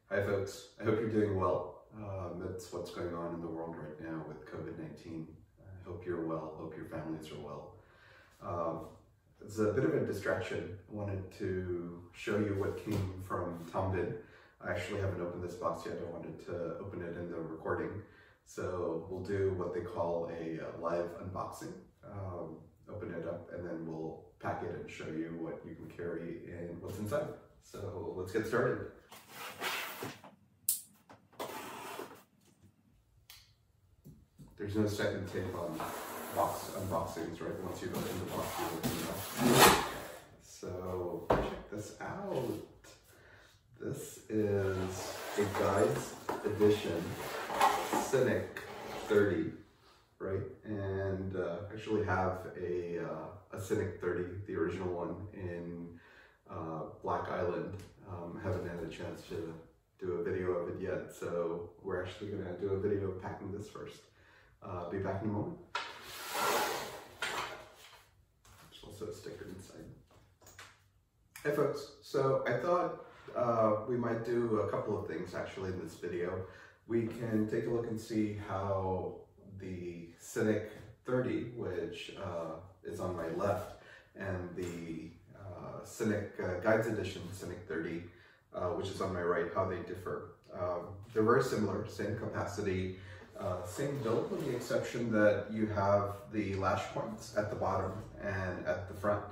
Hi folks, I hope you're doing well amidst what's going on in the world right now with COVID-19. I hope you're well, hope your families are well. It's a bit of a distraction. I wanted to show you what came from Tom BIHN. I actually haven't opened this box yet. I wanted to open it in the recording. So we'll do what they call a live unboxing. Open it up and then we'll pack it and show you what you can carry and what's inside. So let's get started. There's no second tape on box unboxings, right? Once you open the box, you open the box. So check this out. This is a Guides Edition Synik 30, right? And I actually have a Synik 30, the original one in Black Island. Haven't had a chance to do a video of it yet, so we're actually going to do a video of packing this first. Be back in a moment. There's also a sticker inside. Hey folks, so I thought we might do a couple of things actually in this video. We can take a look and see how the Synik 30, which is on my left, and the Synik Guides Edition Synik 30, which is on my right, how they differ. They're very similar, same capacity, same build, with the exception that you have the lash points at the bottom and at the front,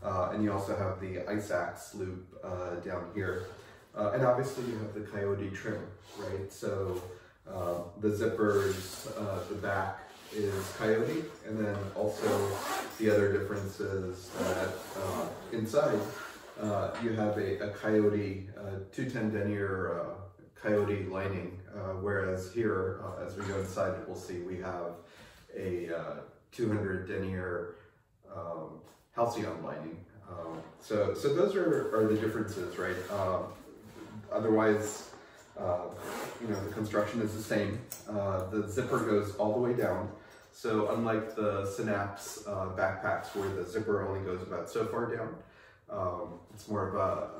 and you also have the ice axe loop down here, and obviously you have the coyote trim, right? So the zippers, the back is coyote, and then also the other difference is that inside you have a coyote 210 denier coyote lining, whereas here, as we go inside, we'll see we have a 200 denier halcyon lining. So those are the differences, right? Otherwise, you know, the construction is the same. The zipper goes all the way down. So unlike the Synapse backpacks where the zipper only goes about so far down, it's more of a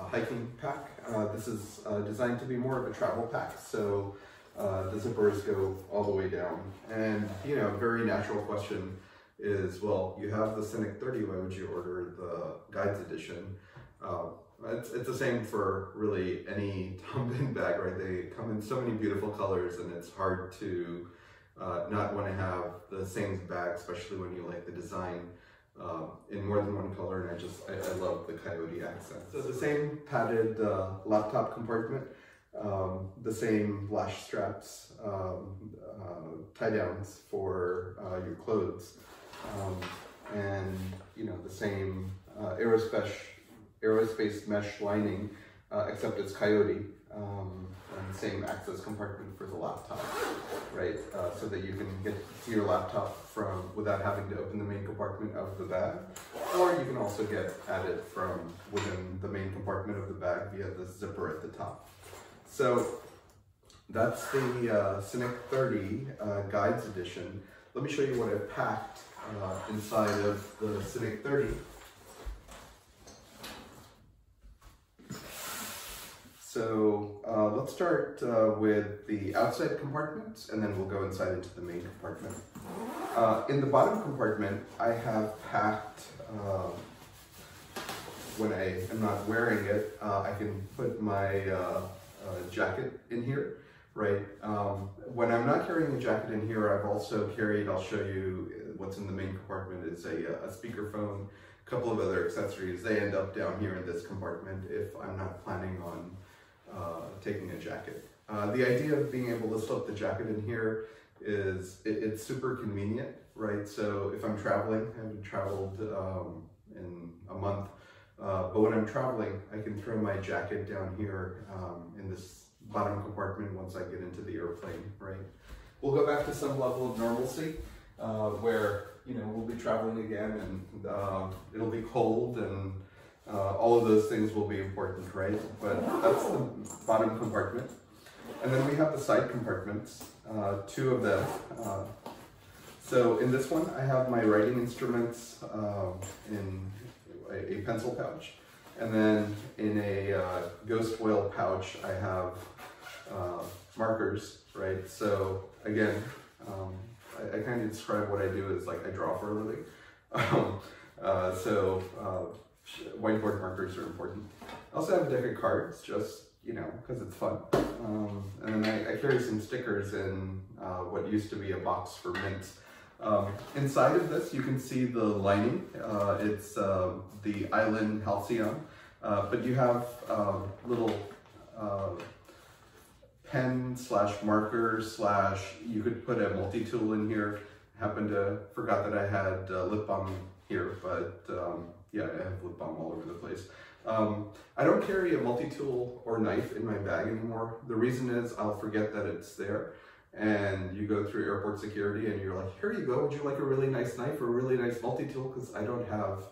hiking pack. This is designed to be more of a travel pack, so the zippers go all the way down. And you know, a very natural question is, well, you have the Synik 30, why would you order the Guides Edition? It's the same for really any Tom BIHN bag, right? They come in so many beautiful colors, and it's hard to not want to have the same bag, especially when you like the design in more than one color, and I love the coyote accent. So the same padded laptop compartment, the same lash straps, tie downs for your clothes, and you know, the same aerospace mesh lining, except it's coyote, and the same access compartment for the laptop, right? So that you can get to your laptop without having to open the main compartment of the bag, or you can also get at it from within the main compartment of the bag via the zipper at the top. So that's the Synik 30 Guides Edition. Let me show you what I've packed inside of the Synik 30. So let's start with the outside compartments, and then we'll go inside into the main compartment. In the bottom compartment, I have packed, when I am not wearing it, I can put my jacket in here, right? When I'm not carrying a jacket in here, I've also carried, I'll show you what's in the main compartment, is a speakerphone, a couple of other accessories. They end up down here in this compartment if I'm not planning on taking a jacket. The idea of being able to slip the jacket in here is it's super convenient, right? So if I'm traveling, I haven't traveled in a month, but when I'm traveling, I can throw my jacket down here in this bottom compartment once I get into the airplane, right? We'll go back to some level of normalcy where, you know, we'll be traveling again, and it'll be cold, and all of those things will be important, right? But that's the bottom compartment. And then we have the side compartments, two of them. So in this one, I have my writing instruments in a pencil pouch. And then in a ghost whale pouch, I have markers, right? So again, I kind of describe what I do as like I draw for a living. Whiteboard markers are important. I also have a deck of cards, just, you know, because it's fun. And then I carry some stickers in what used to be a box for mints. Inside of this, you can see the lining. It's the Island Halcyon, but you have little pen / marker / you could put a multi-tool in here. Forgot that I had lip balm here, but yeah, I have lip balm all over the place. I don't carry a multi-tool or knife in my bag anymore. The reason is I'll forget that it's there, and you go through airport security and you're like, here you go, would you like a really nice knife or a really nice multi-tool? Because I don't have,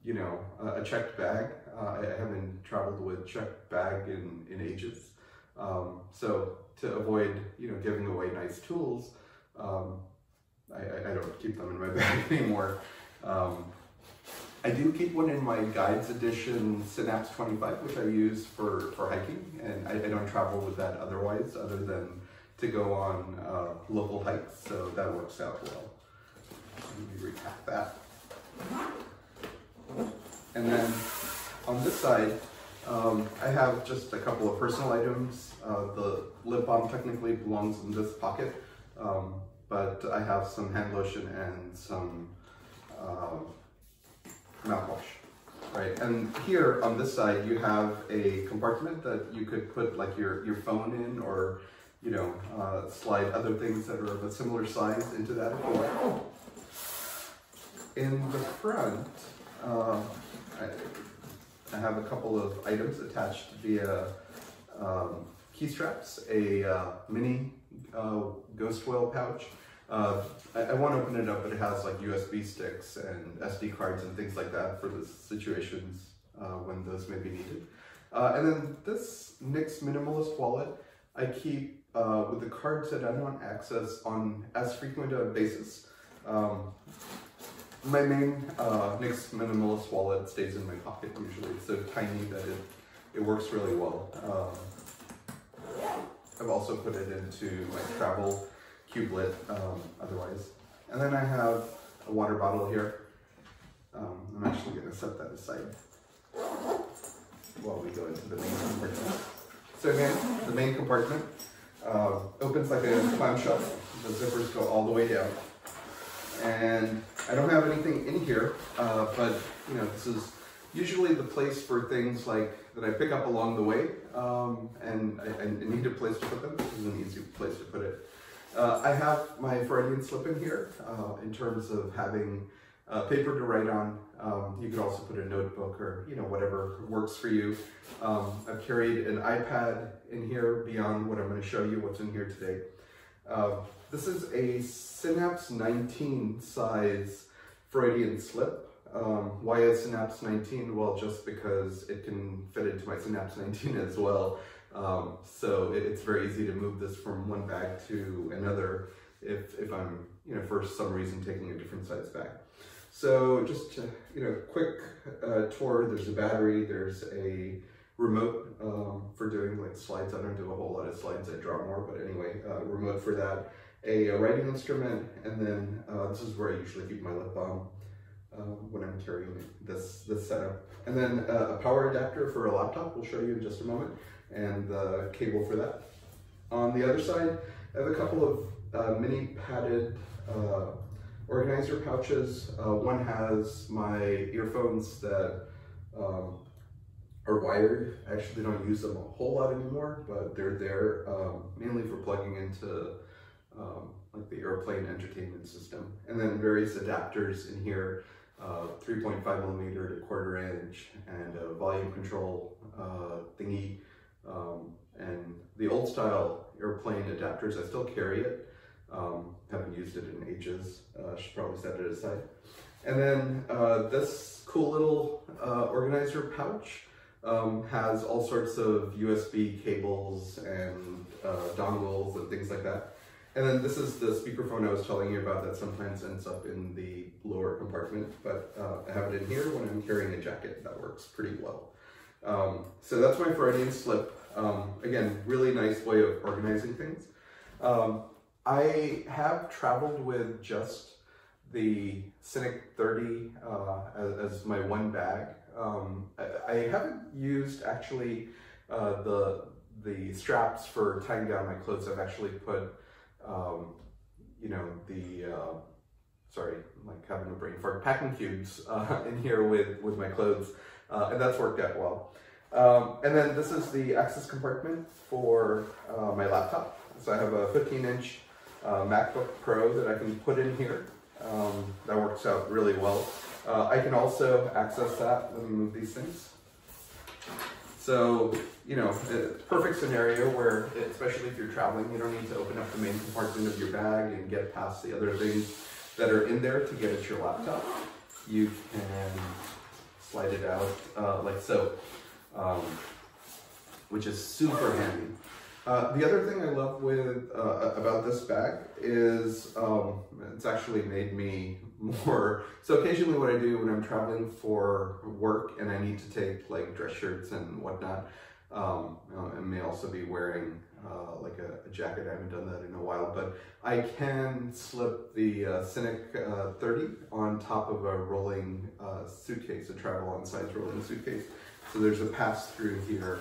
you know, a checked bag. I haven't traveled with checked bag in ages. So to avoid, you know, giving away nice tools, I don't keep them in my bag anymore. I do keep one in my Guides Edition Synapse 25, which I use for hiking, and I don't travel with that otherwise, other than to go on local hikes, so that works out well. Let me repack that. And then on this side, I have just a couple of personal items. The lip balm technically belongs in this pocket, but I have some hand lotion and some mouthwash, right? And here on this side, you have a compartment that you could put like your phone in, or, you know, slide other things that are of a similar size into that if you like. In the front, I have a couple of items attached via key straps, a mini ghost whale pouch. I won't open it up, but it has like USB sticks and SD cards and things like that for the situations when those may be needed. And then this NYX minimalist wallet I keep with the cards that I don't access on as frequent a basis. My main NYX minimalist wallet stays in my pocket usually. It's so tiny that it works really well. I've also put it into my travel cubelet otherwise. And then I have a water bottle here. I'm actually going to set that aside while we go into the main compartment. So again, the main compartment opens like a clamshell. The zippers go all the way down. And I don't have anything in here, but you know, this is usually the place for things like that I pick up along the way, and I need a place to put them. This is an easy place to put it. I have my Freudian Slip in here in terms of having paper to write on. You could also put a notebook or, you know, whatever works for you. I've carried an iPad in here beyond what I'm going to show you what's in here today. This is a Synapse 19 size Freudian Slip. Why a Synapse 19? Well, just because it can fit into my Synapse 19 as well. So it's very easy to move this from one bag to another if I'm, you know, for some reason taking a different size bag. So just to, you know, quick tour. There's a battery. There's a remote for doing like slides. I don't do a whole lot of slides. I draw more, but anyway, remote for that. A writing instrument, and then this is where I usually keep my lip balm when I'm carrying this setup. And then a power adapter for a laptop. We'll show you in just a moment, and the cable for that. On the other side, I have a couple of mini padded organizer pouches. One has my earphones that are wired. I actually don't use them a whole lot anymore, but they're there mainly for plugging into like the airplane entertainment system. And then various adapters in here, 3.5mm to 1/4 inch, and a volume control thingy. And the old style airplane adapters, I still carry it. Haven't used it in ages. Should probably set it aside. And then this cool little organizer pouch has all sorts of USB cables and dongles and things like that. And then this is the speakerphone I was telling you about that sometimes ends up in the lower compartment, but I have it in here when I'm carrying a jacket. That works pretty well. So that's my Freudian Slip. Again, really nice way of organizing things. I have traveled with just the Synik 30 as my one bag. I haven't used actually the straps for tying down my clothes. I've actually put you know, sorry, I'm like having a brain fart, packing cubes in here with my clothes, and that's worked out well. And then this is the access compartment for my laptop. So I have a 15-inch MacBook Pro that I can put in here. That works out really well. I can also access that. Let me move these things. So, you know, perfect scenario where, especially if you're traveling, you don't need to open up the main compartment of your bag and get past the other things that are in there to get at your laptop. You can slide it out like so, which is super handy. The other thing I love with about this bag is it's actually made me more, so occasionally what I do when I'm traveling for work and I need to take like dress shirts and whatnot, I may also be wearing like a jacket. I haven't done that in a while, but I can slip the Synik 30 on top of a rolling suitcase, a travel-on size rolling suitcase. So there's a pass-through here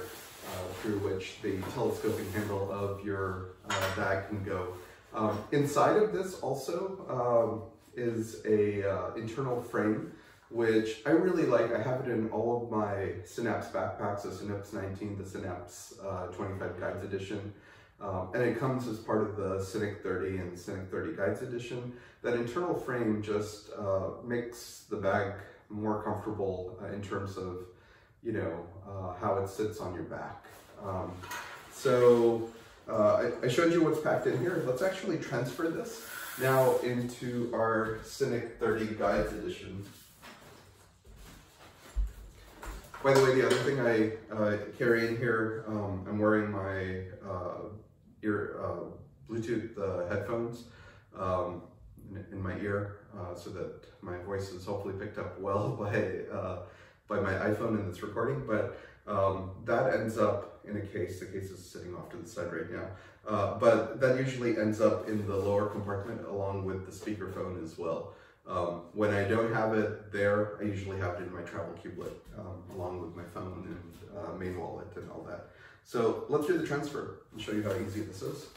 through which the telescoping handle of your bag can go. Inside of this also is a internal frame, which I really like. I have it in all of my Synapse backpacks, the Synapse 19, the Synapse 25 Guides Edition, and it comes as part of the Synik 30 and Synik 30 Guides Edition. That internal frame just makes the bag more comfortable in terms of, you know, how it sits on your back. I showed you what's packed in here. Let's actually transfer this now into our Synik 30 Guides Edition. By the way, the other thing I carry in here, I'm wearing my Bluetooth headphones in my ear so that my voice is hopefully picked up well by my iPhone in this recording, but that ends up in a case. The case is sitting off to the side right now, but that usually ends up in the lower compartment along with the speakerphone as well. When I don't have it there, I usually have it in my travel cublet along with my phone and main wallet and all that. So let's do the transfer and show you how easy this is.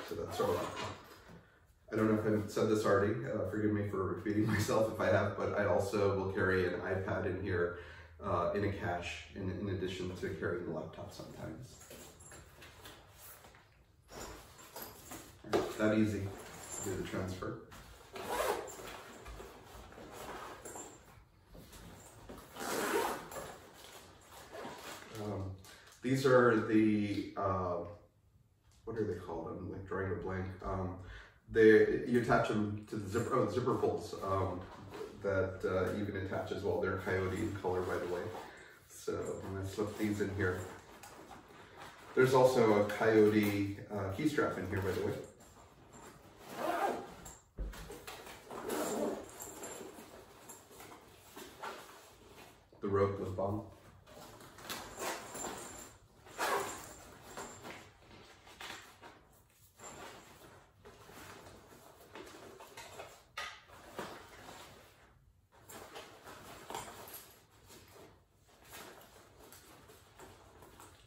So that's our laptop. I don't know if I've said this already, forgive me for repeating myself if I have, but I also will carry an iPad in here in a cache in addition to carrying the laptop sometimes. All right, that easy to do the transfer. These are the, what are they called? I'm like drawing a blank. You attach them to the zipper, the zipper pulls that you can attach as well. They're coyote in color, by the way. So I'm going to slip these in here. There's also a coyote key strap in here, by the way. The rope goes bomb.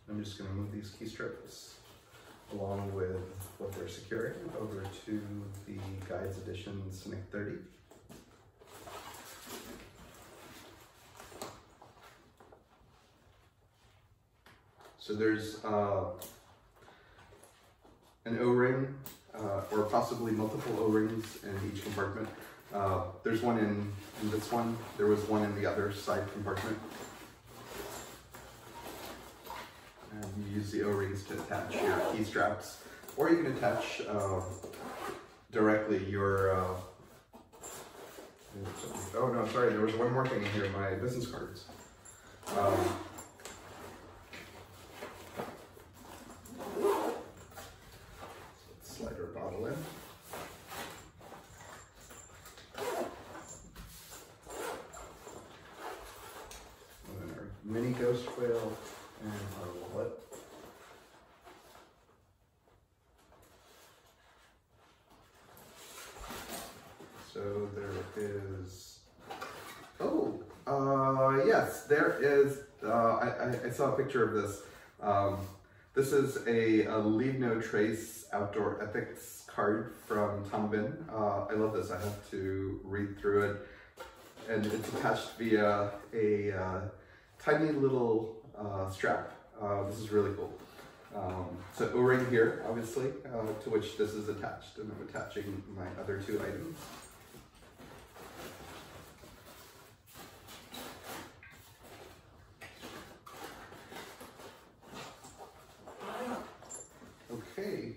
I'm just going to move these key strips along with what they're securing over to the Guides Edition Synik 30. So there's an O-ring or possibly multiple O-rings in each compartment. There's one in this one. There was one in the other side compartment. And you use the O-rings to attach your key straps, or you can attach directly your, oh no, sorry, there was one more thing in here, my business cards. Slide our bottle in. And then our mini ghost whale and our wallet. So there is, yes, there is, I saw a picture of this. This is a Leave No Trace Outdoor Ethics card from Tom BIHN. I love this, I have to read through it. And it's attached via a tiny little strap. This is really cool. So O-ring here, obviously, to which this is attached, and I'm attaching my other two items. Okay,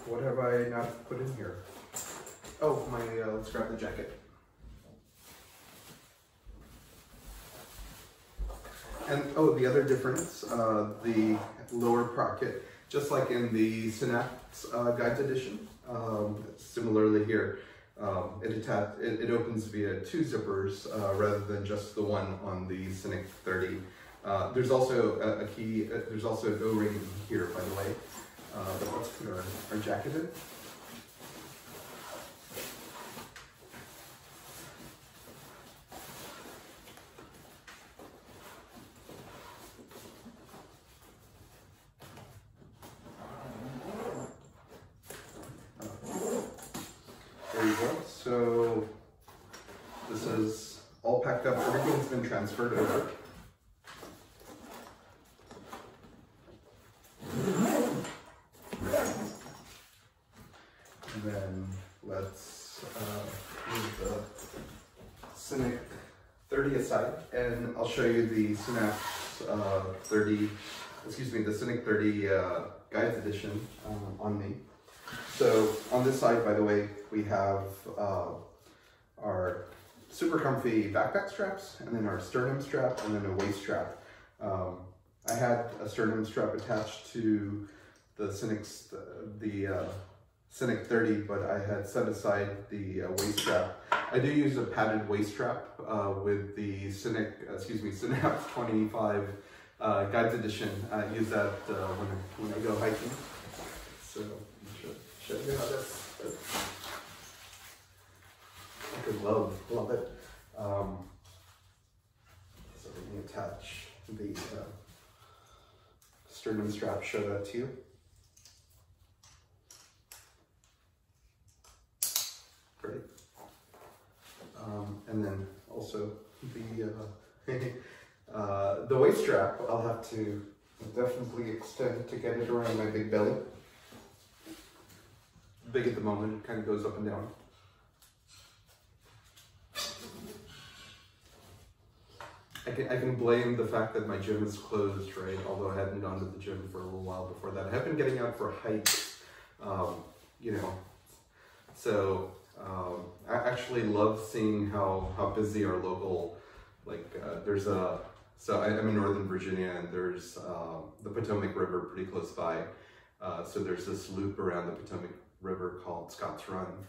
what have I not put in here? Oh, my, let's grab the jacket. And, oh, the other difference, the lower pocket, just like in the Synapse Guides edition, similarly here, it opens via two zippers rather than just the one on the Synik 30. There's also a key, there's also an O-ring here, by the way. But let's put our jacket in. There you go. So this is all packed up. Everything's been transferred over. And then let's move the Synik 30 aside, and I'll show you the Synapse 30, excuse me, the Synik 30 Guides edition on me. So on this side, by the way, we have our super comfy backpack straps, and then our sternum strap, and then a waist strap. I had a sternum strap attached to the Synik 30, but I had set aside the waist strap. I do use a padded waist strap with the Synapse 25 Guides edition. I use that when I go hiking. So show you how that's. I could love it. So let me attach the sternum strap. Show that to you. Great. And then also the waist strap, I'll have to definitely extend to get it around my big belly. Big at the moment, it kind of goes up and down. I can blame the fact that my gym is closed, right? Although I hadn't gone to the gym for a little while before that. I have been getting out for hikes, you know. So I actually love seeing how busy our local, there's so I'm in Northern Virginia, and there's the Potomac River pretty close by. So there's this loop around the Potomac River called Scott's Run.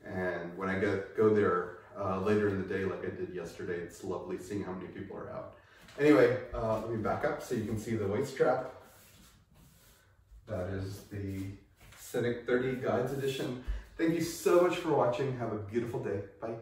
And when I go there later in the day, like I did yesterday, it's lovely seeing how many people are out. Anyway, let me back up so you can see the waist strap. That is the Synik 30 Guides edition. Thank you so much for watching. Have a beautiful day. Bye.